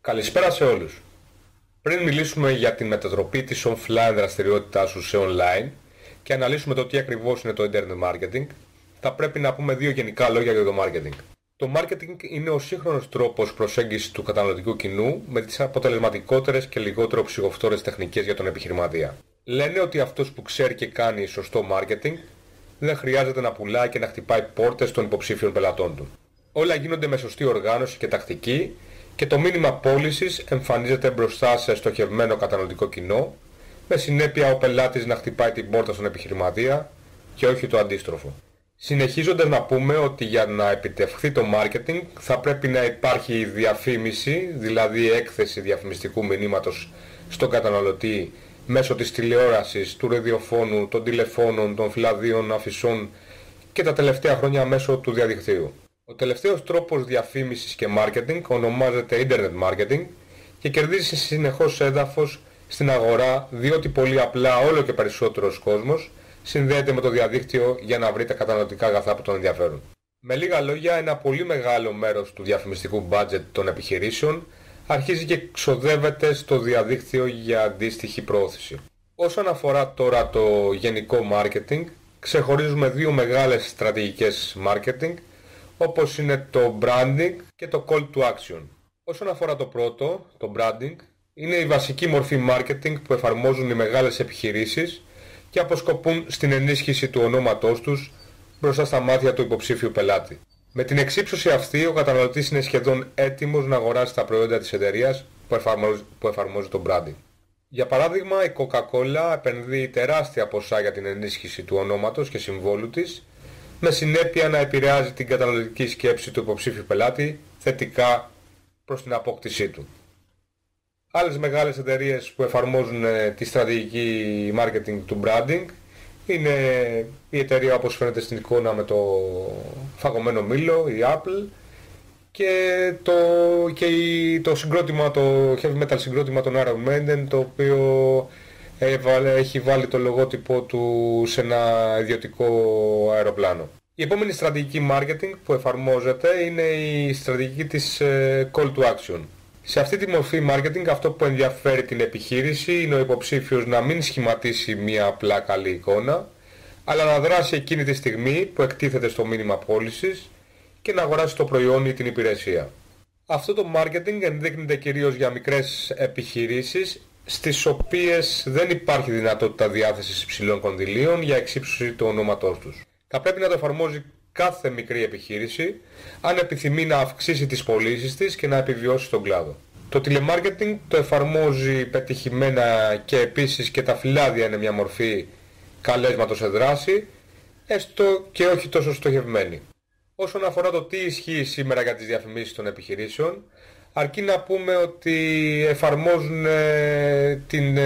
Καλησπέρα σε όλους. Πριν μιλήσουμε για την μετατροπή της offline δραστηριότητάς σου σε online και αναλύσουμε το τι ακριβώς είναι το internet marketing, θα πρέπει να πούμε δύο γενικά λόγια για το marketing. Το marketing είναι ο σύγχρονος τρόπος προσέγγισης του καταναλωτικού κοινού με τις αποτελεσματικότερες και λιγότερο ψυχοφθόρες τεχνικές για τον επιχειρηματία. Λένε ότι αυτός που ξέρει και κάνει σωστό marketing δεν χρειάζεται να πουλάει και να χτυπάει πόρτες των υποψήφιων πελατών του. Όλα γίνονται με σωστή οργάνωση και τακτική και το μήνυμα πώλησης εμφανίζεται μπροστά σε στοχευμένο καταναλωτικό κοινό, με συνέπεια ο πελάτης να χτυπάει την πόρτα στον επιχειρηματία και όχι το αντίστροφο. Συνεχίζοντας να πούμε ότι για να επιτευχθεί το marketing θα πρέπει να υπάρχει διαφήμιση, δηλαδή έκθεση διαφημιστικού μηνύματος στον καταναλωτή μέσω της τηλεόρασης, του ραδιοφώνου, των τηλεφώνων, των φυλαδίων, αφισών και τα τελευταία χρόνια μέσω του διαδικτύου. Ο τελευταίος τρόπος διαφήμισης και marketing ονομάζεται Internet Marketing και κερδίζει συνεχώς έδαφος στην αγορά, διότι πολύ απλά όλο και περισσότερος κόσμος συνδέεται με το διαδίκτυο για να βρει τα καταναλωτικά αγαθά που τον ενδιαφέρουν. Με λίγα λόγια, ένα πολύ μεγάλο μέρος του διαφημιστικού budget των επιχειρήσεων αρχίζει και ξοδεύεται στο διαδίκτυο για αντίστοιχη προώθηση. Όσον αφορά τώρα το γενικό marketing, ξεχωρίζουμε δύο μεγάλες στρατηγικές marketing, όπως είναι το branding και το call to action. Όσον αφορά το πρώτο, το branding, είναι η βασική μορφή marketing που εφαρμόζουν οι μεγάλες επιχειρήσεις και αποσκοπούν στην ενίσχυση του ονόματός τους μπροστά στα μάτια του υποψήφιου πελάτη. Με την εξύψωση αυτή, ο καταναλωτής είναι σχεδόν έτοιμος να αγοράσει τα προϊόντα της εταιρείας που εφαρμόζει το branding. Για παράδειγμα, η Coca-Cola επενδύει τεράστια ποσά για την ενίσχυση του ονόματος και συμβόλου της, με συνέπεια να επηρεάζει την καταναλωτική σκέψη του υποψήφιου πελάτη θετικά προς την απόκτησή του. Άλλες μεγάλες εταιρείες που εφαρμόζουν τη στρατηγική marketing του branding είναι η εταιρεία, όπως φαίνεται στην εικόνα, με το φαγωμένο μήλο, η Apple, και το συγκρότημα, το heavy metal συγκρότημα των Iron Maiden, το οποίο έχει βάλει το λογότυπο του σε ένα ιδιωτικό αεροπλάνο. Η επόμενη στρατηγική marketing που εφαρμόζεται είναι η στρατηγική της call to action. Σε αυτή τη μορφή marketing αυτό που ενδιαφέρει την επιχείρηση είναι ο υποψήφιος να μην σχηματίσει μια απλά καλή εικόνα, αλλά να δράσει εκείνη τη στιγμή που εκτίθεται στο μήνυμα πώλησης και να αγοράσει το προϊόν ή την υπηρεσία. Αυτό το marketing ενδείκνυται κυρίως για μικρές επιχειρήσεις, στις οποίες δεν υπάρχει δυνατότητα διάθεσης υψηλών κονδυλίων για εξύψωση του ονόματός τους. Θα πρέπει να το εφαρμόζει κάθε μικρή επιχείρηση αν επιθυμεί να αυξήσει τις πωλήσεις της και να επιβιώσει στον κλάδο. Το τηλεμάρκετινγκ το εφαρμόζει πετυχημένα και επίσης και τα φυλάδια είναι μια μορφή καλέσματος σε δράση, έστω και όχι τόσο στοχευμένη. Όσον αφορά το τι ισχύει σήμερα για τις διαφημίσεις των επιχειρήσεων, αρκεί να πούμε ότι εφαρμόζουν την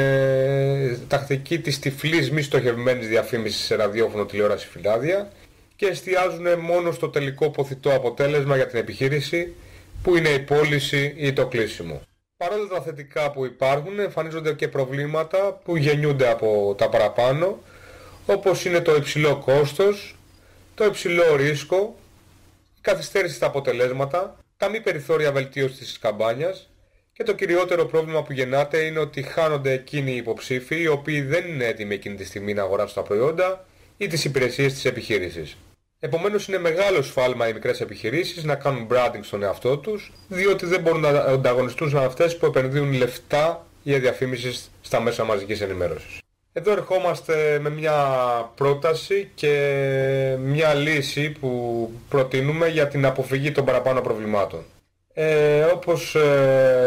τακτική της τυφλής μη στοχευμένης διαφήμισης σε ραδιόφωνο, τηλεόραση, φυλάδια και εστιάζουν μόνο στο τελικό ποθητό αποτέλεσμα για την επιχείρηση, που είναι η πώληση ή το κλείσιμο. Παρόλα τα θετικά που υπάρχουν, εμφανίζονται και προβλήματα που γεννιούνται από τα παραπάνω, όπως είναι το υψηλό κόστος, το υψηλό ρίσκο, η καθυστέρηση στα αποτελέσματα, τα μη περιθώρια βελτίωσης της καμπάνιας και το κυριότερο πρόβλημα που γεννάται είναι ότι χάνονται εκείνοι οι υποψήφοι οι οποίοι δεν είναι έτοιμοι εκείνη τη στιγμή να αγοράσουν τα προϊόντα ή τις υπηρεσίες της επιχείρησης. Επομένως είναι μεγάλο σφάλμα οι μικρές επιχειρήσεις να κάνουν branding στον εαυτό τους, διότι δεν μπορούν να ανταγωνιστούν σε αυτές που επενδύουν λεφτά για διαφήμιση στα μέσα μαζικής ενημέρωσης. Εδώ ερχόμαστε με μια πρόταση και μια λύση που προτείνουμε για την αποφυγή των παραπάνω προβλημάτων. Όπως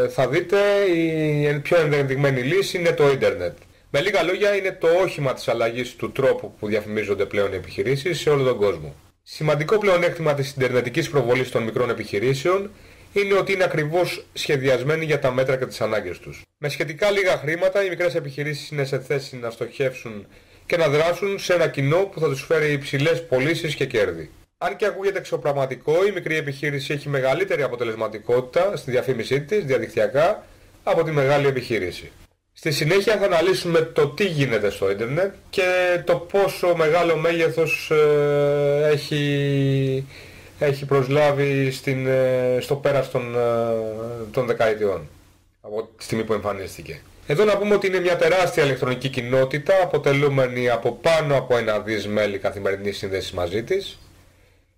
θα δείτε, η πιο ενδεδειγμένη λύση είναι το ίντερνετ. Με λίγα λόγια, είναι το όχημα της αλλαγής του τρόπου που διαφημίζονται πλέον οι επιχειρήσεις σε όλο τον κόσμο. Σημαντικό πλεονέκτημα της ιντερνετικής προβολής των μικρών επιχειρήσεων είναι ότι είναι ακριβώς σχεδιασμένοι για τα μέτρα και τις ανάγκες τους. Με σχετικά λίγα χρήματα, οι μικρές επιχειρήσεις είναι σε θέση να στοχεύσουν και να δράσουν σε ένα κοινό που θα τους φέρει υψηλές πωλήσεις και κέρδη. Αν και ακούγεται εξωπραγματικό, η μικρή επιχείρηση έχει μεγαλύτερη αποτελεσματικότητα στη διαφήμισή της διαδικτυακά από τη μεγάλη επιχείρηση. Στη συνέχεια θα αναλύσουμε το τι γίνεται στο ίντερνετ και το πόσο μεγάλο μέγεθος έχει προσλάβει στο πέρας των δεκαετιών. από τη στιγμή που εμφανίστηκε. Εδώ να πούμε ότι είναι μια τεράστια ηλεκτρονική κοινότητα αποτελούμενη από πάνω από 1 δις μέλη καθημερινής σύνδεσης μαζί της.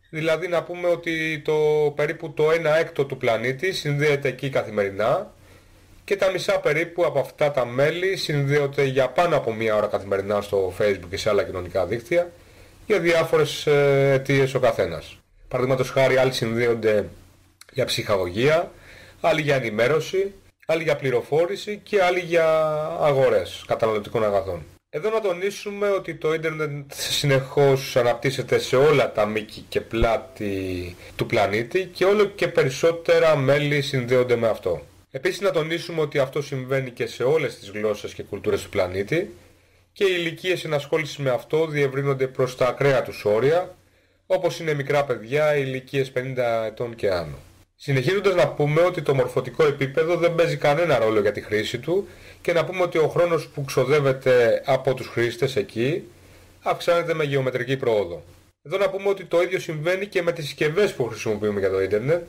Δηλαδή να πούμε ότι περίπου το 1/6 του πλανήτη συνδέεται εκεί καθημερινά και τα μισά περίπου από αυτά τα μέλη συνδέονται για πάνω από 1 ώρα καθημερινά στο Facebook και σε άλλα κοινωνικά δίκτυα για διάφορες αιτίες ο καθένας. Παραδείγματος χάρη, άλλοι συνδέονται για ψυχαγωγία, άλλοι για ενημέρωση, άλλοι για πληροφόρηση και άλλοι για αγορές καταναλωτικών αγαθών. Εδώ να τονίσουμε ότι το ίντερνετ συνεχώς αναπτύσσεται σε όλα τα μήκη και πλάτη του πλανήτη και όλο και περισσότερα μέλη συνδέονται με αυτό. Επίσης να τονίσουμε ότι αυτό συμβαίνει και σε όλες τις γλώσσες και κουλτούρες του πλανήτη και οι ηλικίες ενασχόλησης με αυτό διευρύνονται προς τα ακραία τους όρια, όπως είναι μικρά παιδιά ηλικίες 50 ετών και άνω. Συνεχίζοντας να πούμε ότι το μορφωτικό επίπεδο δεν παίζει κανένα ρόλο για τη χρήση του και να πούμε ότι ο χρόνος που ξοδεύεται από τους χρήστες εκεί αυξάνεται με γεωμετρική πρόοδο. Εδώ να πούμε ότι το ίδιο συμβαίνει και με τις συσκευές που χρησιμοποιούμε για το ίντερνετ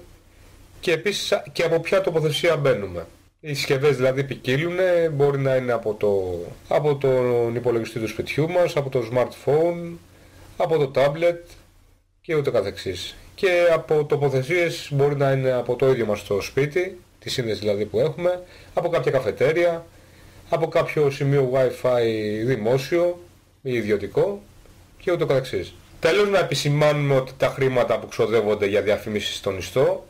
και επίσης και από ποια τοποθεσία μπαίνουμε. Οι συσκευές δηλαδή ποικίλουν, μπορεί να είναι από τον υπολογιστή του σπιτιού μας, από το smartphone, από το tablet και ούτω καθεξής. Και από τοποθεσίες μπορεί να είναι από το ίδιο μας το σπίτι, τη σύνδεση δηλαδή που έχουμε, από κάποια καφετέρια, από κάποιο σημείο Wi-Fi δημόσιο ή ιδιωτικό και ούτω καθεξής. Τέλος, να επισημάνουμε ότι τα χρήματα που ξοδεύονται για διαφήμιση στον ιστό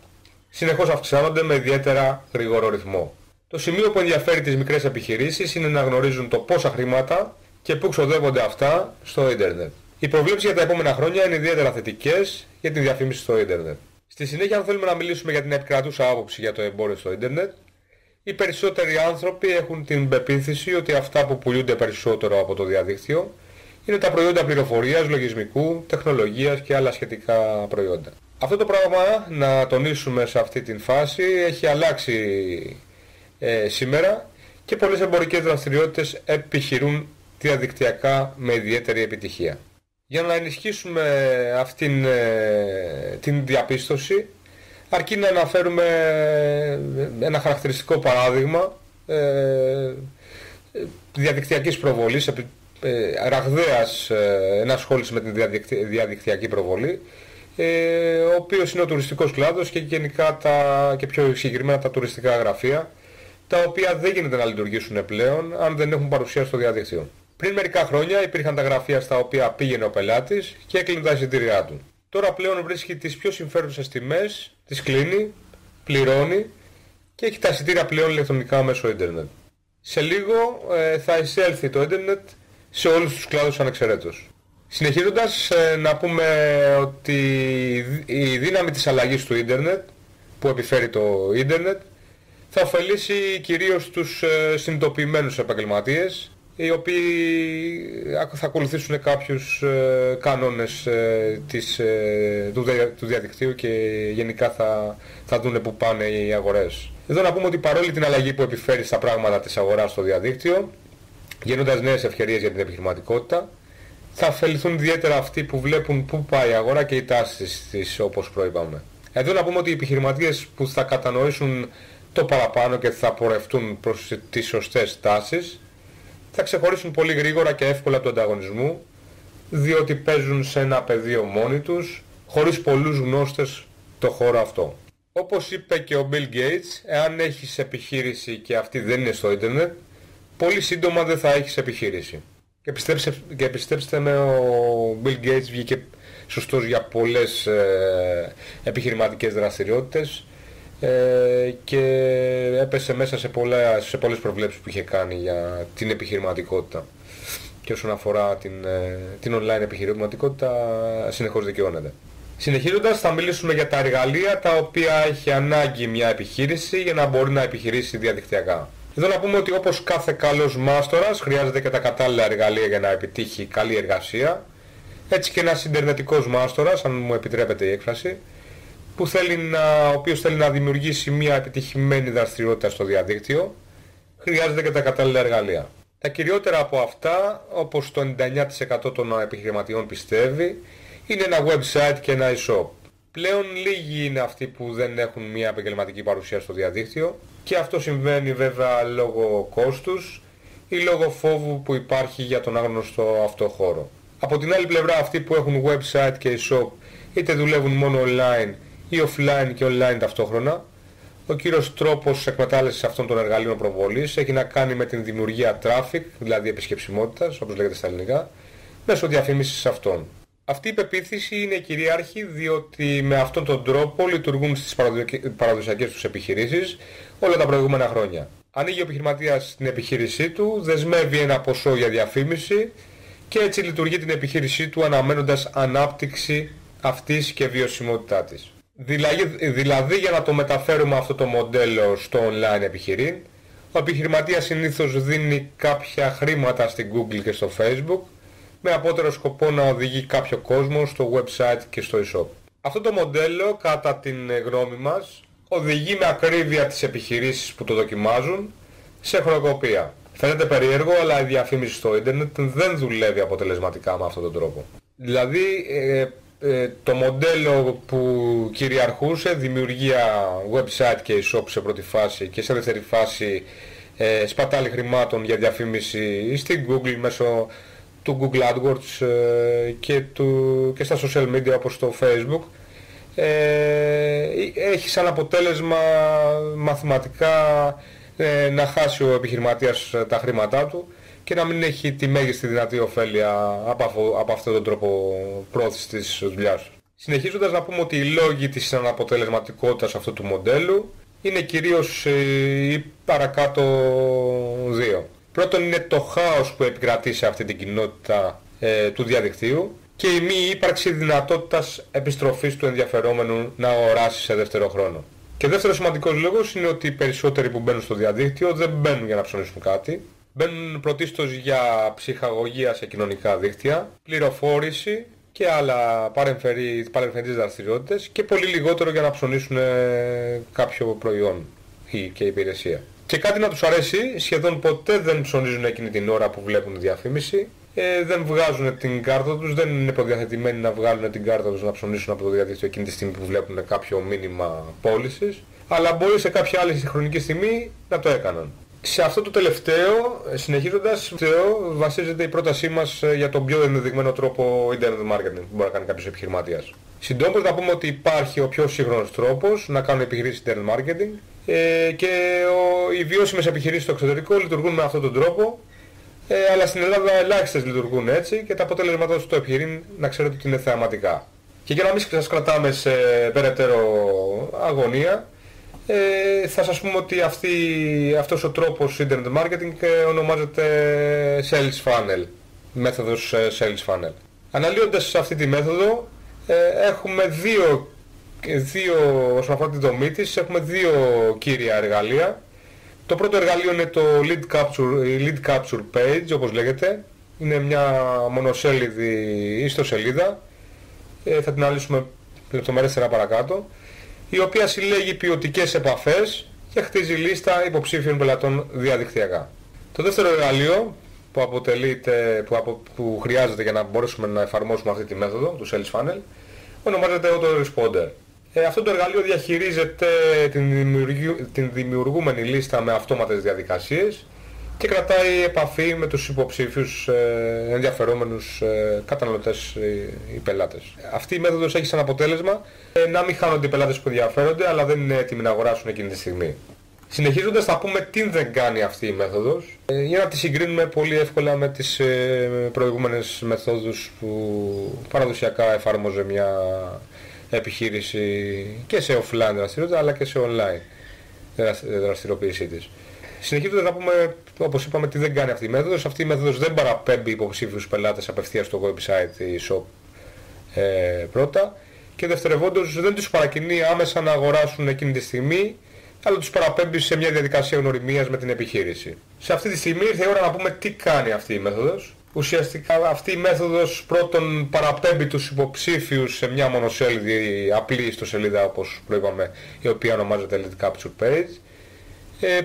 συνεχώς αυξάνονται με ιδιαίτερα γρήγορο ρυθμό. Το σημείο που ενδιαφέρει τις μικρές επιχειρήσεις είναι να γνωρίζουν το πόσα χρήματα και πού ξοδεύονται αυτά στο ίντερνετ. Οι προβλέψεις για τα επόμενα χρόνια είναι ιδιαίτερα θετικές για τη διαφήμιση στο ίντερνετ. Στη συνέχεια, αν θέλουμε να μιλήσουμε για την επικρατούσα άποψη για το εμπόριο στο ίντερνετ, οι περισσότεροι άνθρωποι έχουν την πεποίθηση ότι αυτά που πουλούνται περισσότερο από το διαδίκτυο είναι τα προϊόντα πληροφορίας, λογισμικού, τεχνολογίας και άλλα σχετικά προϊόντα. Αυτό το πράγμα, να τονίσουμε σε αυτή την φάση, έχει αλλάξει σήμερα και πολλές εμπορικές δραστηριότητες επιχειρούν διαδικτυακά με ιδιαίτερη επιτυχία. Για να ενισχύσουμε αυτήν την διαπίστωση, αρκεί να αναφέρουμε ένα χαρακτηριστικό παράδειγμα διαδικτυακής προβολής, ραγδαίας ενασχόληση με την διαδικτυακή προβολή, ο οποίος είναι ο τουριστικός κλάδος και γενικά και πιο συγκεκριμένα τα τουριστικά γραφεία, τα οποία δεν γίνεται να λειτουργήσουν πλέον αν δεν έχουν παρουσία στο διαδίκτυο. Πριν μερικά χρόνια υπήρχαν τα γραφεία στα οποία πήγαινε ο πελάτης και έκλεινε τα εισιτήριά του. Τώρα πλέον βρίσκει τις πιο συμφέρουσες τιμές, τις κλείνει, πληρώνει και έχει τα εισιτήρια πλέον ηλεκτρονικά μέσω ίντερνετ. Σε λίγο θα εισέλθει το ίντερνετ σε όλους τους κλάδους ανεξαιρέτως. Συνεχίζοντας, να πούμε ότι η δύναμη της αλλαγής του ίντερνετ που επιφέρει το ίντερνετ θα ωφελήσει κυρίως τους συνειδητοποιημένους επαγγελματίες, οι οποίοι θα ακολουθήσουν κάποιους κανόνες του διαδικτύου και γενικά θα δούνε που πάνε οι αγορές. Εδώ να πούμε ότι παρόλη την αλλαγή που επιφέρει στα πράγματα της αγοράς στο διαδίκτυο, γίνοντας νέες ευκαιρίες για την επιχειρηματικότητα, θα ωφεληθούν ιδιαίτερα αυτοί που βλέπουν πού πάει η αγορά και οι τάσεις της, όπως προείπαμε. Εδώ να πούμε ότι οι επιχειρηματίες που θα κατανοήσουν το παραπάνω και θα πορευτούν προς τις σωστές τάσεις θα ξεχωρίσουν πολύ γρήγορα και εύκολα του ανταγωνισμού, διότι παίζουν σε ένα πεδίο μόνοι τους, χωρίς πολλούς γνώστες το χώρο αυτό. Όπως είπε και ο Bill Gates, εάν έχεις επιχείρηση και αυτή δεν είναι στο ίντερνετ, πολύ σύντομα δεν θα έχεις επιχείρηση. Και πιστέψτε με, ο Bill Gates βγήκε σωστός για πολλές επιχειρηματικές δραστηριότητες και έπεσε μέσα σε πολλές προβλέψεις που είχε κάνει για την επιχειρηματικότητα. Και όσον αφορά την online επιχειρηματικότητα, συνεχώς δικαιώνεται. Συνεχίζοντας, θα μιλήσουμε για τα εργαλεία τα οποία έχει ανάγκη μια επιχείρηση για να μπορεί να επιχειρήσει διαδικτυακά. Εδώ να πούμε ότι όπως κάθε καλός μάστορας χρειάζεται και τα κατάλληλα εργαλεία για να επιτύχει καλή εργασία, έτσι και ένας ιντερνετικός μάστορας, αν μου επιτρέπετε η έκφραση, ο οποίος θέλει να δημιουργήσει μια επιτυχημένη δραστηριότητα στο διαδίκτυο, χρειάζεται και τα κατάλληλα εργαλεία. Τα κυριότερα από αυτά, όπως το 99% των επιχειρηματιών πιστεύει, είναι ένα website και ένα e-shop. Πλέον λίγοι είναι αυτοί που δεν έχουν μια επαγγελματική παρουσία στο διαδίκτυο Και αυτό συμβαίνει βέβαια λόγω κόστους ή λόγω φόβου που υπάρχει για τον άγνωστο αυτό χώρο. Από την άλλη πλευρά, αυτοί που έχουν website και e-shop είτε δουλεύουν μόνο online ή offline και online ταυτόχρονα, ο κύριος τρόπος εκμετάλλευσης αυτών των εργαλείων προβολής έχει να κάνει με την δημιουργία traffic, δηλαδή επισκεψιμότητας, όπως λέγεται στα ελληνικά, μέσω διαφήμισης αυτών. Αυτή η πεποίθηση είναι κυρίαρχη διότι με αυτόν τον τρόπο λειτουργούν στις παραδοσιακές τους επιχειρήσεις όλα τα προηγούμενα χρόνια. Ανοίγει ο επιχειρηματίας την επιχείρησή του, δεσμεύει ένα ποσό για διαφήμιση και έτσι λειτουργεί την επιχείρησή του αναμένοντας ανάπτυξη αυτής και βιωσιμότητά της. Δηλαδή για να το μεταφέρουμε αυτό το μοντέλο στο online επιχειρήν, ο επιχειρηματίας συνήθως δίνει κάποια χρήματα στην Google και στο Facebook με απότερο σκοπό να οδηγεί κάποιο κόσμο στο website και στο e-shop. Αυτό το μοντέλο, κατά την γνώμη μας, οδηγεί με ακρίβεια τις επιχειρήσεις που το δοκιμάζουν σε χρεοκοπία. Φαίνεται περίεργο, αλλά η διαφήμιση στο ίντερνετ δεν δουλεύει αποτελεσματικά με αυτόν τον τρόπο. Δηλαδή το μοντέλο που κυριαρχούσε, δημιουργία website και e-shop σε πρώτη φάση και σε δεύτερη φάση σπατάλη χρημάτων για διαφήμιση στην Google μέσω του Google AdWords και στα social media όπως το Facebook, έχει σαν αποτέλεσμα μαθηματικά να χάσει ο επιχειρηματίας τα χρήματά του και να μην έχει τη μέγιστη δυνατή ωφέλεια από αυτόν τον τρόπο πρόθεσης της δουλειάς του. Συνεχίζοντας, να πούμε ότι οι λόγοι της αναποτελεσματικότητας αυτού του μοντέλου είναι κυρίως οι παρακάτω δύο. Πρώτον είναι το χάος που επικρατεί σε αυτή την κοινότητα του διαδικτύου και η μη ύπαρξη δυνατότητας επιστροφής του ενδιαφερόμενου να αγοράσει σε δεύτερο χρόνο. Και δεύτερο σημαντικός λόγος είναι ότι οι περισσότεροι που μπαίνουν στο διαδίκτυο δεν μπαίνουν για να ψωνίσουν κάτι. Μπαίνουν πρωτίστως για ψυχαγωγία σε κοινωνικά δίκτυα, πληροφόρηση και άλλα παρεμφερείς δραστηριότητες και πολύ λιγότερο για να ψωνίσουν κάποιο προϊόν και υπηρεσία. Και κάτι να τους αρέσει, σχεδόν ποτέ δεν ψωνίζουν εκείνη την ώρα που βλέπουν διαφήμιση, δεν βγάζουν την κάρτα τους, δεν είναι προδιαθετημένοι να βγάλουν την κάρτα τους να ψωνίσουν από το διαδίκτυο εκείνη τη στιγμή που βλέπουν κάποιο μήνυμα πώλησης, αλλά μπορεί σε κάποια άλλη χρονική στιγμή να το έκαναν. Σε αυτό το τελευταίο, συνεχίζοντας, βασίζεται η πρότασή μας για τον πιο ενδεδειγμένο τρόπο internet marketing που μπορεί να κάνει κάποιος επιχειρηματίας. Συντόμως να πούμε ότι υπάρχει ο πιο σύγχρονος τρόπος να κάνουν επιχειρήσεις internet marketing και οι βιώσιμες επιχειρήσεις στο εξωτερικό λειτουργούν με αυτόν τον τρόπο, αλλά στην Ελλάδα ελάχιστες λειτουργούν έτσι και τα αποτελέσματα στο επιχειρήν να ξέρετε ότι είναι θεαματικά. Και για να μην σας κρατάμε σε περαιτέρω αγωνία, θα σας πούμε ότι αυτός ο τρόπος internet marketing ονομάζεται sales funnel, μέθοδος sales funnel. Αναλύοντας αυτή τη μέθοδο έχουμε όσον αφορά τη δομή της, έχουμε δύο κύρια εργαλεία. Το πρώτο εργαλείο είναι το lead capture page, όπως λέγεται. Είναι μια μονοσέλιδη ιστοσελίδα, θα την αναλύσουμε λεπτομερέστερα παρακάτω, η οποία συλλέγει ποιοτικές επαφές και χτίζει λίστα υποψήφιων πελατών διαδικτυακά. Το δεύτερο εργαλείο που χρειάζεται για να μπορέσουμε να εφαρμόσουμε αυτή τη μέθοδο του sales funnel ονομάζεται autoresponder. Αυτό το εργαλείο διαχειρίζεται την δημιουργούμενη λίστα με αυτόματες διαδικασίες και κρατάει επαφή με τους υποψήφιους ενδιαφερόμενους καταναλωτές ή πελάτες. Αυτή η μέθοδος έχει σαν αποτέλεσμα να μην χάνονται οι πελάτες που ενδιαφέρονται αλλά δεν είναι έτοιμοι να αγοράσουν εκείνη τη στιγμή. Συνεχίζοντας θα πούμε τι δεν κάνει αυτή η μέθοδος για να τη συγκρίνουμε πολύ εύκολα με τις προηγούμενες μεθόδους που παραδοσιακά εφάρμοζε μια επιχείρηση και σε offline δραστηριότητα αλλά και σε online δραστηριοποίησή της. Συνεχίζοντας να πούμε, όπως είπαμε, τι δεν κάνει αυτή η μέθοδος. Αυτή η μέθοδος δεν παραπέμπει υποψήφιους πελάτες απευθείας στο website ή shop πρώτα και δευτερευόντως δεν τους παρακινεί άμεσα να αγοράσουν εκείνη τη στιγμή αλλά τους παραπέμπει σε μια διαδικασία γνωριμίας με την επιχείρηση. Σε αυτή τη στιγμή ήρθε η ώρα να πούμε τι κάνει αυτή η μέθοδος. Ουσιαστικά αυτή η μέθοδος πρώτον παραπέμπει τους υποψήφιους σε μια μονοσέλιδη απλή ιστοσελίδα όπως προείπαμε, η οποία ονομάζεται Lead Capture Page,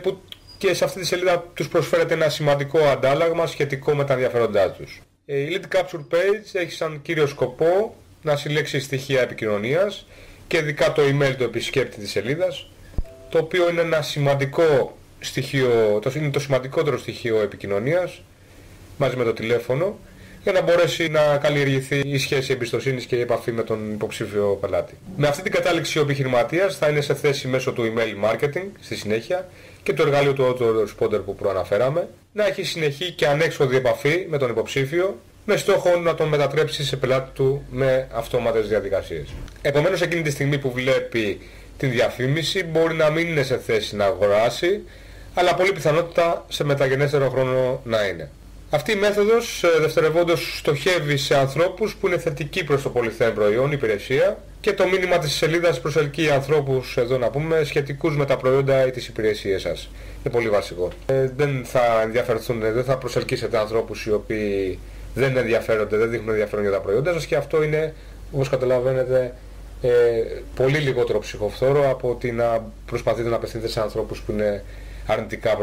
που και σε αυτή τη σελίδα τους προσφέρεται ένα σημαντικό αντάλλαγμα σχετικό με τα ενδιαφέροντά τους. Η Lead Capture Page έχει σαν κύριο σκοπό να συλλέξει στοιχεία επικοινωνίας και ειδικά το email του επισκέπτη της σελίδας το οποίο είναι ένα σημαντικό στοιχείο, είναι το σημαντικότερο στοιχείο επικοινωνίας μαζί με το τηλέφωνο, για να μπορέσει να καλλιεργηθεί η σχέση εμπιστοσύνης και η επαφή με τον υποψήφιο πελάτη. Με αυτή την κατάληξη ο επιχειρηματίας θα είναι σε θέση μέσω του email marketing στη συνέχεια και του εργαλείου του autoresponder που προαναφέραμε να έχει συνεχή και ανέξοδη επαφή με τον υποψήφιο, με στόχο να τον μετατρέψει σε πελάτη του με αυτόματες διαδικασίες. Επομένως, εκείνη τη στιγμή που βλέπει την διαφήμιση μπορεί να μην είναι σε θέση να αγοράσει, αλλά πολύ πιθανότητα σε μεταγενέστερο χρόνο να είναι. Αυτή η μέθοδος δευτερευόντως στοχεύει σε ανθρώπους που είναι θετικοί προς το πολυθέν προϊόν, υπηρεσία, και το μήνυμα της σελίδας προσελκύει ανθρώπους, εδώ να πούμε, σχετικούς με τα προϊόντα ή τις υπηρεσίες σας. Είναι πολύ βασικό. Δεν θα ενδιαφερθούν, δεν θα προσελκύσετε ανθρώπους οι οποίοι δεν ενδιαφέρονται, δεν δείχνουν ενδιαφέρον για τα προϊόντα σας, και αυτό είναι, όπως καταλαβαίνετε, πολύ λιγότερο ψυχοφθόρο από ότι να προσπαθείτε να απευθύνετε σε ανθρώπους που είναι αρνητικά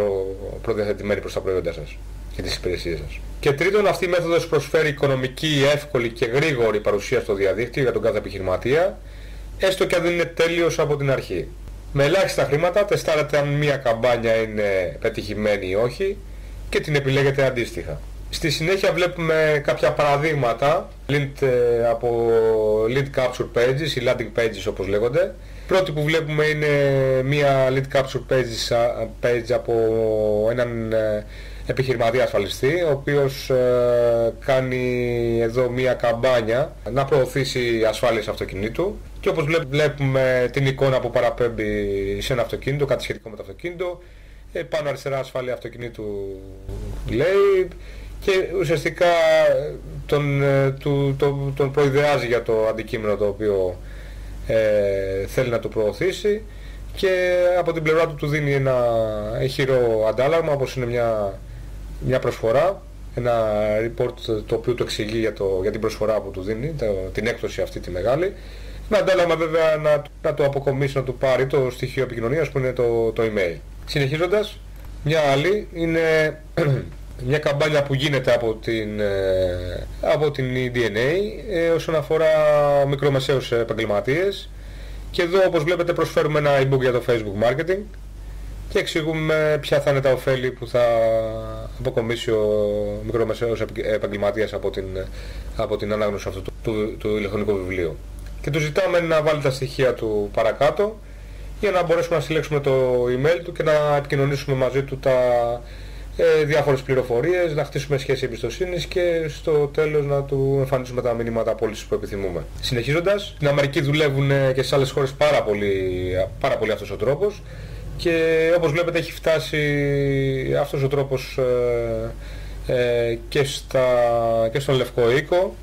προδιαθετημένοι προς τα προϊόντα σας και τις υπηρεσίες σας. Και τρίτον, αυτή η μέθοδος προσφέρει οικονομική, εύκολη και γρήγορη παρουσία στο διαδίκτυο για τον κάθε επιχειρηματία, έστω και αν δεν είναι τέλειος από την αρχή. Με ελάχιστα χρήματα τεστάρετε αν μια καμπάνια είναι πετυχημένη ή όχι και την επιλέγετε αντίστοιχα. Στη συνέχεια βλέπουμε κάποια παραδείγματα από lead capture pages ή landing pages όπως λέγονται. Πρώτη που βλέπουμε είναι μια lead capture page από έναν επιχειρηματία ασφαλιστή, ο οποίος κάνει εδώ μια καμπάνια να προωθήσει ασφάλειες αυτοκινήτου, και όπως βλέπουμε την εικόνα που παραπέμπει σε ένα αυτοκίνητο, κάτι σχετικό με το αυτοκίνητο, πάνω αριστερά ασφάλεια αυτοκινήτου λέει, και ουσιαστικά τον προειδεάζει για το αντικείμενο το οποίο θέλει να το προωθήσει, και από την πλευρά του δίνει ένα ηχηρό αντάλλαγμα, όπως είναι μια προσφορά, ένα report το οποίο του εξηγεί για την προσφορά που του δίνει, την έκπτωση αυτή τη μεγάλη. Με αντάλλαγμα βέβαια να το αποκομίσει, να του πάρει το στοιχείο επικοινωνίας που είναι το email. Συνεχίζοντας, μια άλλη είναι μια καμπάνια που γίνεται από την DNA όσον αφορά μικρομεσαίους επαγγελματίες, και εδώ όπως βλέπετε προσφέρουμε ένα e-book για το Facebook Marketing και εξηγούμε ποια θα είναι τα ωφέλη που θα αποκομίσει ο μικρομεσαίος επαγγελματίας από την ανάγνωση αυτού του ηλεκτρονικού βιβλίου. Και του ζητάμε να βάλει τα στοιχεία του παρακάτω για να μπορέσουμε να συλλέξουμε το email του και να επικοινωνήσουμε μαζί του διάφορες πληροφορίες, να χτίσουμε σχέση εμπιστοσύνης και στο τέλος να του εμφανίσουμε τα μηνύματα πώλησης που επιθυμούμε. Συνεχίζοντας, στην Αμερική δουλεύουν και στις άλλες χώρες πάρα πολύ αυτός ο τρόπος, και όπως βλέπετε έχει φτάσει αυτός ο τρόπος και στον Λευκό Οίκο,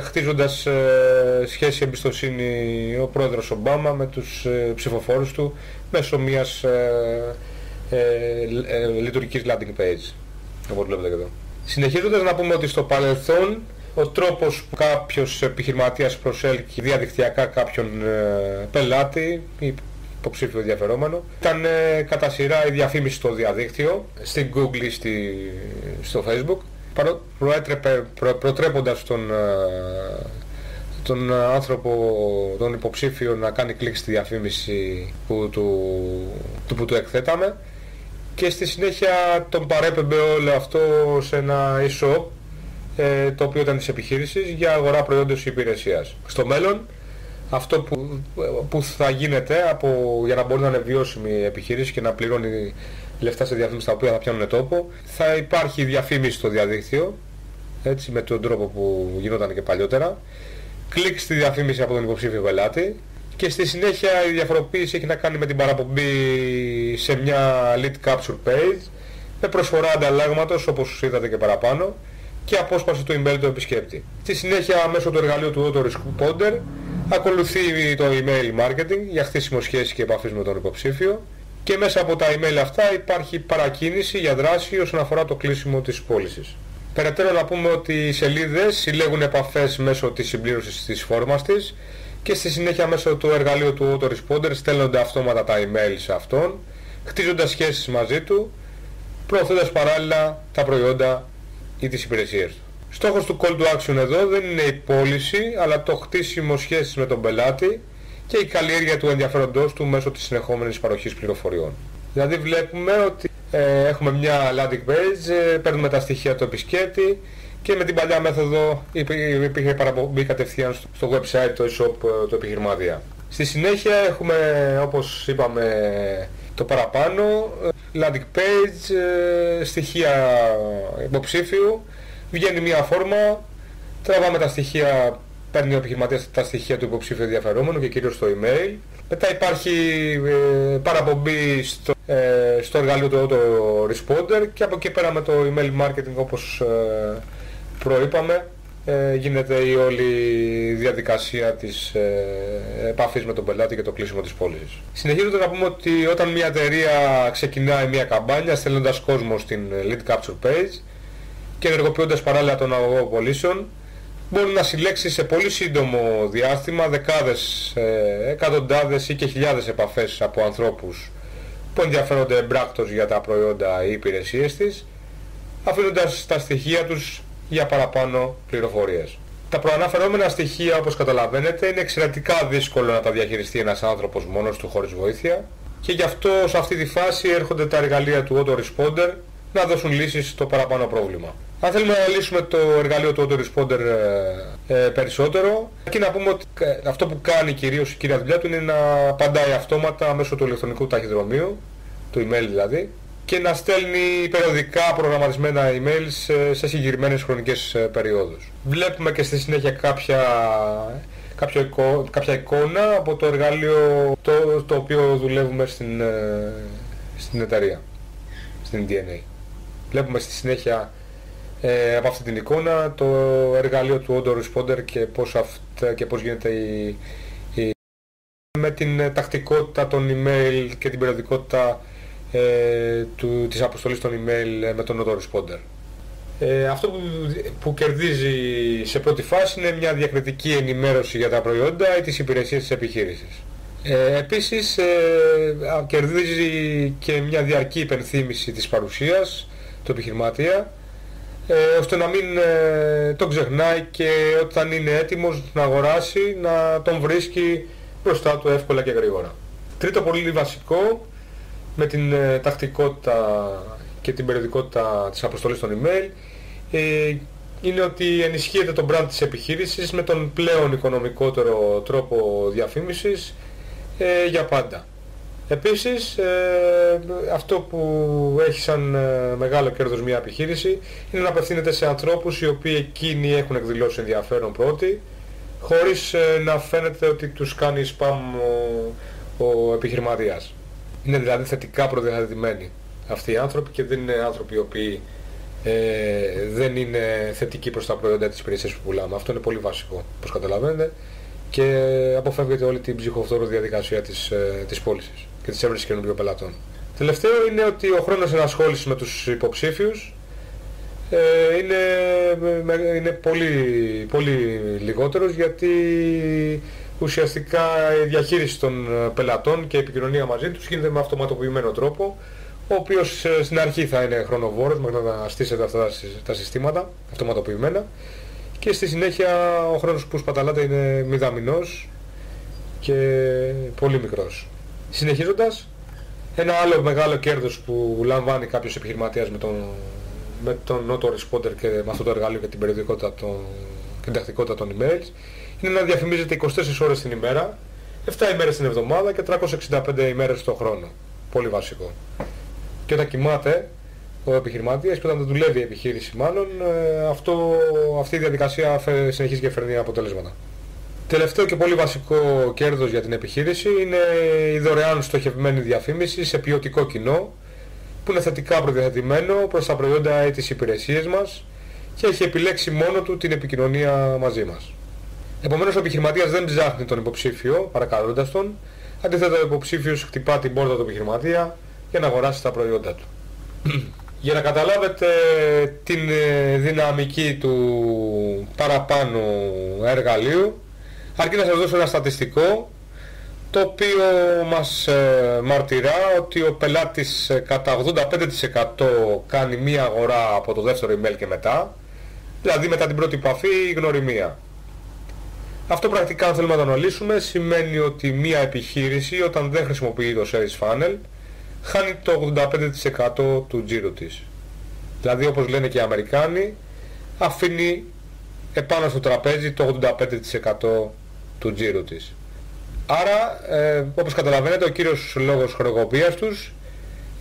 χτίζοντας σχέση εμπιστοσύνη ο πρόεδρος Ομπάμα με τους ψηφοφόρους του μέσω μιας λειτουργικής landing page, όπως βλέπετε και εδώ. Συνεχίζοντας, να πούμε ότι στο παρελθόν ο τρόπος που κάποιος επιχειρηματίας προσέλκει διαδικτυακά κάποιον πελάτη ή υποψήφιο ενδιαφερόμενο ήταν κατά σειρά η διαφήμιση στο διαδίκτυο, στην Google ή στο Facebook, προτρέποντας τον άνθρωπο, τον υποψήφιο, να κάνει κλικ στη διαφήμιση που του εκθέταμε, και στη συνέχεια τον παρέπεμπε όλο αυτό σε ένα e-shop το οποίο ήταν της επιχείρησης για αγορά προϊόντος ή υπηρεσίας. Στο μέλλον αυτό που θα γίνεται για να μπορεί να είναι βιώσιμη η επιχείρηση και να πληρώνει λεφτά σε διαφήμιση τα οποία θα πιάνουν τόπο, θα υπάρχει διαφήμιση στο διαδίκτυο, έτσι, με τον τρόπο που γινόταν και παλιότερα. Κλικ στη διαφήμιση από τον υποψήφιο πελάτη, και στη συνέχεια η διαφοροποίηση έχει να κάνει με την παραπομπή σε μια lead capture page με προσφορά ανταλλάγματος, όπως είδατε και παραπάνω, και απόσπαση του email του επισκέπτη. Στη συνέχεια, μέσω του εργαλείου του autoresponder ακολουθεί το email marketing για χτίσιμο σχέσης και επαφής με τον υποψήφιο, και μέσα από τα email αυτά υπάρχει παρακίνηση για δράση όσον αφορά το κλείσιμο της πώλησης. Περαιτέρω να πούμε ότι οι σελίδες συλλέγουν επαφές μέσω της συμπλήρωσης της φόρμας της, και στη συνέχεια μέσω του εργαλείου του autoresponder στέλνονται αυτόματα τα email σε αυτόν, χτίζοντας σχέσεις μαζί του, προωθώντας παράλληλα τα προϊόντα ή τις υπηρεσίες του. Στόχος του call to action εδώ δεν είναι η πώληση, αλλά το χτίσιμο σχέσης με τον πελάτη και η καλλιέργεια του ενδιαφέροντός του μέσω της συνεχόμενης παροχής πληροφοριών. Δηλαδή βλέπουμε ότι έχουμε μια landing page, παίρνουμε τα στοιχεία του επισκέπτη και με την παλιά μέθοδο υπήρχε παραπομπή κατευθείαν στο website, το e-shop του επιχειρηματία. Στη συνέχεια έχουμε, όπως είπαμε, το παραπάνω, landing page, στοιχεία υποψήφιου, βγαίνει μια φόρμα, τραβάμε τα στοιχεία, παίρνει ο επιχειρηματίας τα στοιχεία του υποψήφιου ενδιαφερόμενου και κυρίως το email. Μετά υπάρχει παραπομπή στο εργαλείο του autoresponder και από εκεί πέρα με το email marketing, όπως προείπαμε, γίνεται η όλη διαδικασία της επαφής με τον πελάτη και το κλείσιμο της πώλησης. Συνεχίζοντας να πούμε ότι όταν μια εταιρεία ξεκινάει μια καμπάνια στέλνοντας κόσμο στην lead capture page και ενεργοποιώντας παράλληλα τον αγωγό πωλήσεων, μπορεί να συλλέξει σε πολύ σύντομο διάστημα δεκάδες, εκατοντάδες ή και χιλιάδες επαφές από ανθρώπους που ενδιαφέρονται εμπράκτως για τα προϊόντα ή υπηρεσίες της, αφήνοντας τα στοιχεία τους για παραπάνω πληροφορίες. Τα προαναφερόμενα στοιχεία, όπως καταλαβαίνετε, είναι εξαιρετικά δύσκολο να τα διαχειριστεί ένας άνθρωπος μόνος του χωρίς βοήθεια και γι' αυτό σε αυτή τη φάση έρχονται τα εργαλεία του autoresponder να δώσουν λύσεις στο παραπάνω πρόβλημα. Αν θέλουμε να λύσουμε το εργαλείο του autoresponder περισσότερο, και να πούμε ότι αυτό που κάνει κυρίως η κύρια δουλειά του είναι να απαντάει αυτόματα μέσω του ηλεκτρονικού ταχυδρομείου, του email δηλαδή, και να στέλνει περιοδικά προγραμματισμένα emails σε συγκεκριμένες χρονικές περιόδους. Βλέπουμε και στη συνέχεια κάποια εικόνα από το εργαλείο το οποίο δουλεύουμε στην εταιρεία, στην DNA. Βλέπουμε στη συνέχεια από αυτή την εικόνα το εργαλείο του autoresponder και πώς γίνεται με την τακτικότητα των email και την περιοδικότητα της αποστολής των email με τον autoresponder. Αυτό που κερδίζει σε πρώτη φάση είναι μια διακριτική ενημέρωση για τα προϊόντα ή τις υπηρεσίες της επιχείρησης. Επίσης κερδίζει και μια διαρκή υπενθύμηση της παρουσίας του επιχειρηματία, ώστε να μην τον ξεχνάει και όταν είναι έτοιμος να αγοράσει να τον βρίσκει μπροστά του εύκολα και γρήγορα. Τρίτο πολύ βασικό, με την τακτικότητα και την περιοδικότητα της αποστολής των email, είναι ότι ενισχύεται το brand της επιχείρησης με τον πλέον οικονομικότερο τρόπο διαφήμισης για πάντα. Επίσης, αυτό που έχει σαν μεγάλο κέρδος μια επιχείρηση είναι να απευθύνεται σε ανθρώπους οι οποίοι εκείνοι έχουν εκδηλώσει ενδιαφέρον πρώτοι, χωρίς να φαίνεται ότι τους κάνει spam ο επιχειρηματίας. Είναι δηλαδή θετικά προδιαθετημένοι αυτοί οι άνθρωποι και δεν είναι άνθρωποι οι οποίοι δεν είναι θετικοί προς τα προϊόντα της υπηρεσίας που πουλάμε. Αυτό είναι πολύ βασικό, όπως καταλαβαίνετε, και αποφεύγεται όλη την ψυχοφθόρο διαδικασία της πώλησης και της έβρεσης καινούριων πελατών. Τελευταίο είναι ότι ο χρόνος ενασχόλησης με τους υποψήφιους είναι πολύ, πολύ λιγότερος, γιατί ουσιαστικά η διαχείριση των πελατών και η επικοινωνία μαζί τους γίνεται με αυτοματοποιημένο τρόπο, ο οποίος στην αρχή θα είναι χρονοβόρος μέχρι να στήσετε αυτά τα συστήματα αυτοματοποιημένα, και στη συνέχεια ο χρόνος που σπαταλάτε είναι μηδαμινός και πολύ μικρός. Συνεχίζοντας, ένα άλλο μεγάλο κέρδος που λαμβάνει κάποιος επιχειρηματίας με τον autoresponder και με αυτό το εργαλείο και την περιοδικότητα και την τακτικότητα των emails, είναι να διαφημίζεται 24 ώρες την ημέρα, 7 ημέρες την εβδομάδα και 365 ημέρες το χρόνο. Πολύ βασικό. Και όταν κοιμάται ο επιχειρηματίας και όταν δουλεύει η επιχείρηση μάλλον, αυτή η διαδικασία συνεχίζει και φέρνει αποτελέσματα. Τελευταίο και πολύ βασικό κέρδος για την επιχείρηση είναι η δωρεάν στοχευμένη διαφήμιση σε ποιοτικό κοινό, που είναι θετικά προδιαθετημένο προς τα προϊόντα ή τις υπηρεσίες μας και έχει επιλέξει μόνο του την επικοινωνία μαζί μας. Επομένως ο επιχειρηματίας δεν ψάχνει τον υποψήφιο παρακαλώντας τον, αντίθετα ο υποψήφιος χτυπά την πόρτα του επιχειρηματία για να αγοράσει τα προϊόντα του. Για να καταλάβετε την δυναμική του παραπάνω εργαλείου, αρκεί να σας δώσω ένα στατιστικό, το οποίο μας μαρτυρά ότι ο πελάτης κατά 85% κάνει μία αγορά από το δεύτερο email και μετά, δηλαδή μετά την πρώτη επαφή η γνωριμία. Αυτό πρακτικά, αν θέλουμε να το αναλύσουμε, σημαίνει ότι μια επιχείρηση όταν δεν χρησιμοποιεί το sales funnel χάνει το 85% του τζίρου της. Δηλαδή, όπως λένε και οι Αμερικάνοι, αφήνει επάνω στο τραπέζι το 85% του τζίρου της. Άρα, όπως καταλαβαίνετε, ο κύριος λόγος χρεοκοπίας τους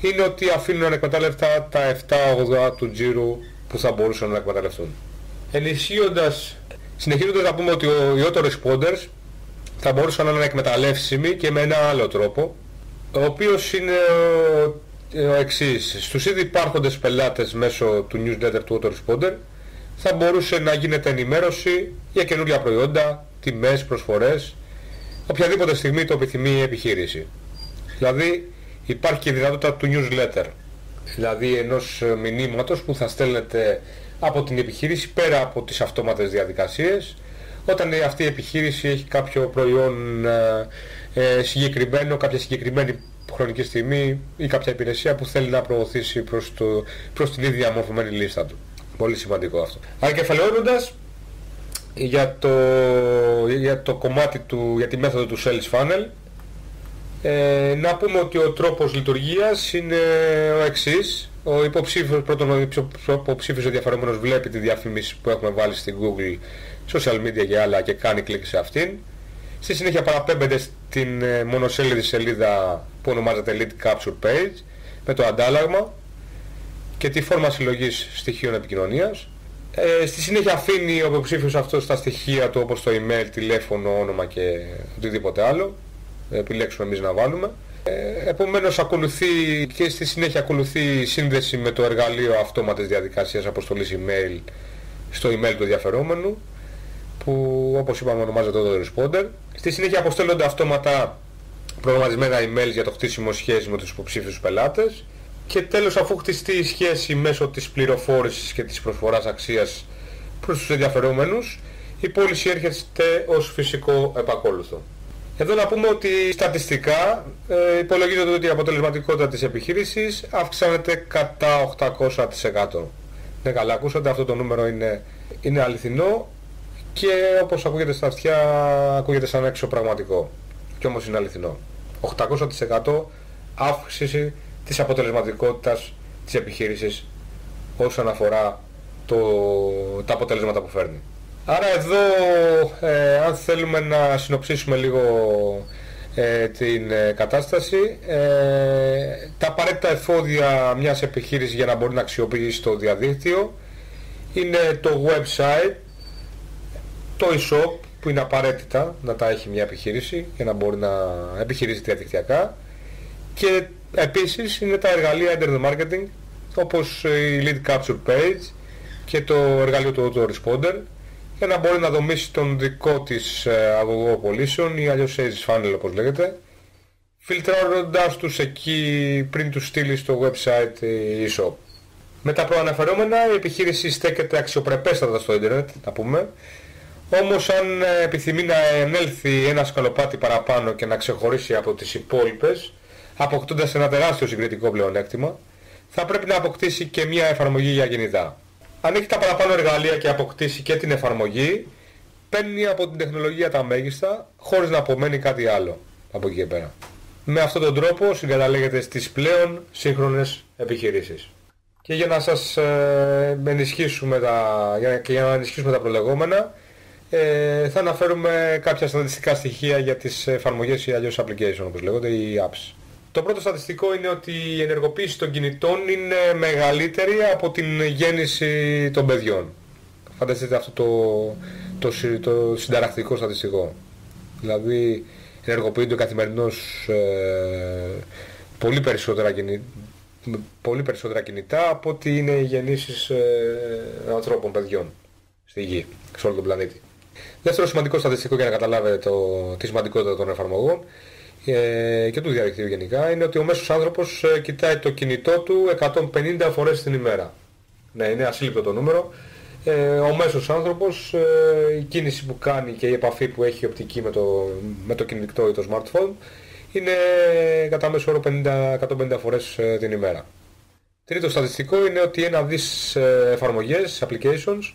είναι ότι αφήνουν ανεκμετάλλευτα τα 7-8 του τζίρου που θα μπορούσαν να εκμεταλλευτούν. Συνεχίζοντας να πούμε ότι οι autoresponders θα μπορούσαν να είναι εκμεταλλεύσιμοι και με ένα άλλο τρόπο, ο οποίος είναι ο εξής. Στους ήδη υπάρχοντες πελάτες μέσω του newsletter του autoresponder θα μπορούσε να γίνεται ενημέρωση για καινούργια προϊόντα, τιμές, προσφορές, οποιαδήποτε στιγμή το επιθυμεί η επιχείρηση. Δηλαδή υπάρχει και η δυνατότητα του newsletter, δηλαδή ενός μηνύματος που θα στέλνετε από την επιχείρηση πέρα από τις αυτόματες διαδικασίες, όταν αυτή η επιχείρηση έχει κάποιο προϊόν συγκεκριμένο, κάποια συγκεκριμένη χρονική στιγμή ή κάποια υπηρεσία που θέλει να προωθήσει προς την ίδια μορφωμένη λίστα του. Πολύ σημαντικό αυτό. Ανακεφαλαιώνοντας, για το κομμάτι για τη μέθοδο του sales funnel, να πούμε ότι ο τρόπος λειτουργίας είναι ο εξής. Ο υποψήφιος ενδιαφερόμενος βλέπει τη διαφήμιση που έχουμε βάλει στην Google, social media και άλλα και κάνει κλικ σε αυτήν. Στη συνέχεια παραπέμπεται στην μονοσέλιδη σελίδα που ονομάζεται Lead Capture Page με το αντάλλαγμα και τη φόρμα συλλογής στοιχείων επικοινωνίας. Στη συνέχεια αφήνει ο υποψήφιος αυτός τα στοιχεία του, όπως το email, τηλέφωνο, όνομα και οτιδήποτε άλλο επιλέξουμε εμείς να βάλουμε. Επομένως στη συνέχεια ακολουθεί η σύνδεση με το εργαλείο αυτόματης διαδικασίας αποστολής email στο email του ενδιαφερόμενου, που όπως είπαμε ονομάζεται το responder. Στη συνέχεια αποστέλλονται αυτόματα προγραμματισμένα emails για το χτίσιμο σχέση με τους υποψήφιους πελάτες και τέλος, αφού χτιστεί η σχέση μέσω της πληροφόρησης και της προσφοράς αξίας προς τους ενδιαφερόμενους, η πώληση έρχεται ως φυσικό επακόλουθο. Εδώ να πούμε ότι στατιστικά υπολογίζεται ότι η αποτελεσματικότητα της επιχείρησης αυξάνεται κατά 800%. Ναι, καλά ακούσατε, αυτό το νούμερο είναι αληθινό και όπως ακούγεται στα αυτιά ακούγεται σαν έξω πραγματικό. Και όμως είναι αληθινό. 800% αύξηση της αποτελεσματικότητας της επιχείρησης όσον αφορά τα αποτελέσματα που φέρνει. Άρα εδώ, αν θέλουμε να συνοψίσουμε λίγο την κατάσταση, τα απαραίτητα εφόδια μιας επιχείρησης για να μπορεί να αξιοποιήσει το διαδίκτυο είναι το website, το e-shop που είναι απαραίτητα να τα έχει μια επιχείρηση για να μπορεί να επιχειρήσει διαδικτυακά, και επίσης είναι τα εργαλεία Internet Marketing όπως η Lead Capture Page και το εργαλείο του Autoresponder, για να μπορεί να δομήσει τον δικό της αγωγό πωλήσεων ή αλλιώς sales funnel όπως λέγεται, φιλτράροντας τους εκεί πριν τους στείλει στο website ή e-shop. Με τα προαναφερόμενα η επιχείρηση στέκεται αξιοπρεπέστατα στο ίντερνετ, να πούμε, όμως αν επιθυμεί να ενέλθει ένα σκαλοπάτι παραπάνω και να ξεχωρίσει από τις υπόλοιπες, αποκτώντας ένα τεράστιο συγκριτικό πλεονέκτημα, θα πρέπει να αποκτήσει και μια εφαρμογή για κινητά. Αν έχει τα παραπάνω εργαλεία και αποκτήσει και την εφαρμογή, παίρνει από την τεχνολογία τα μέγιστα, χωρίς να απομένει κάτι άλλο από εκεί και πέρα. Με αυτόν τον τρόπο συγκαταλέγεται στις πλέον σύγχρονες επιχειρήσεις. Και για να σας ενισχύσουμε τα προλεγόμενα, θα αναφέρουμε κάποια στατιστικά στοιχεία για τις εφαρμογές ή αλλιώς application όπως λέγονται, οι apps. Το πρώτο στατιστικό είναι ότι η ενεργοποίηση των κινητών είναι μεγαλύτερη από την γέννηση των παιδιών. Φανταστείτε αυτό το συνταρακτικό στατιστικό. Δηλαδή ενεργοποιούνται καθημερινώς πολύ περισσότερα κινητά από ότι είναι οι γεννήσεις ανθρώπων, παιδιών στη γη, σε όλο τον πλανήτη. Δεύτερο σημαντικό στατιστικό για να καταλάβετε τη σημαντικότητα των εφαρμογών και του διαδικτύου γενικά είναι ότι ο μέσος άνθρωπος κοιτάει το κινητό του 150 φορές την ημέρα. Ναι, είναι ασύλληπτο το νούμερο. Ο μέσος άνθρωπος, η κίνηση που κάνει και η επαφή που έχει οπτική με το κινητό ή το smartphone είναι κατά μέσο όρο 150 φορές την ημέρα. Τρίτο στατιστικό είναι ότι 1 δις εφαρμογές, applications,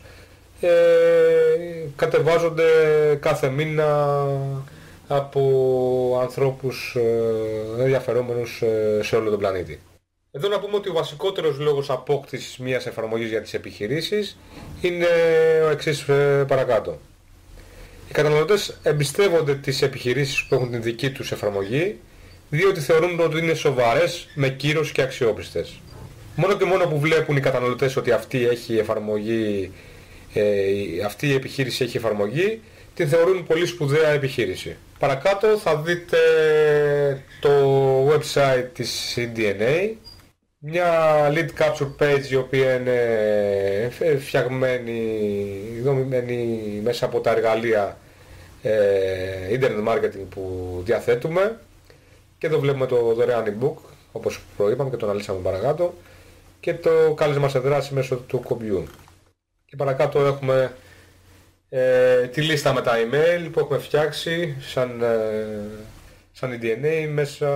κατεβάζονται κάθε μήνα από ανθρώπους ενδιαφερόμενους σε όλο τον πλανήτη. Εδώ να πούμε ότι ο βασικότερος λόγος απόκτησης μιας εφαρμογής για τις επιχειρήσεις είναι ο εξής παρακάτω. Οι καταναλωτές εμπιστεύονται τις επιχειρήσεις που έχουν την δική τους εφαρμογή, διότι θεωρούν ότι είναι σοβαρές, με κύρος και αξιόπιστες. Μόνο και μόνο που βλέπουν οι καταναλωτές ότι αυτή έχει εφαρμογή, αυτή η επιχείρηση έχει εφαρμογή, την θεωρούν πολύ σπουδαία επιχείρηση. Παρακάτω θα δείτε το website της CDNA, μια lead capture page η οποία είναι φτιαγμένη, δομημένη μέσα από τα εργαλεία internet marketing που διαθέτουμε, και εδώ βλέπουμε το δωρεάν e-book όπως προείπαμε και το αναλύσαμε παρακάτω, και το κάλεσμα σε δράση μέσω του κομπιού. Και παρακάτω έχουμε τη λίστα με τα email που έχουμε φτιάξει σαν DNA, μέσα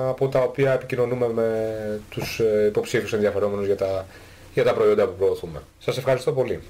από τα οποία επικοινωνούμε με τους υποψήφιους ενδιαφερόμενους για τα προϊόντα που προωθούμε. Σας ευχαριστώ πολύ.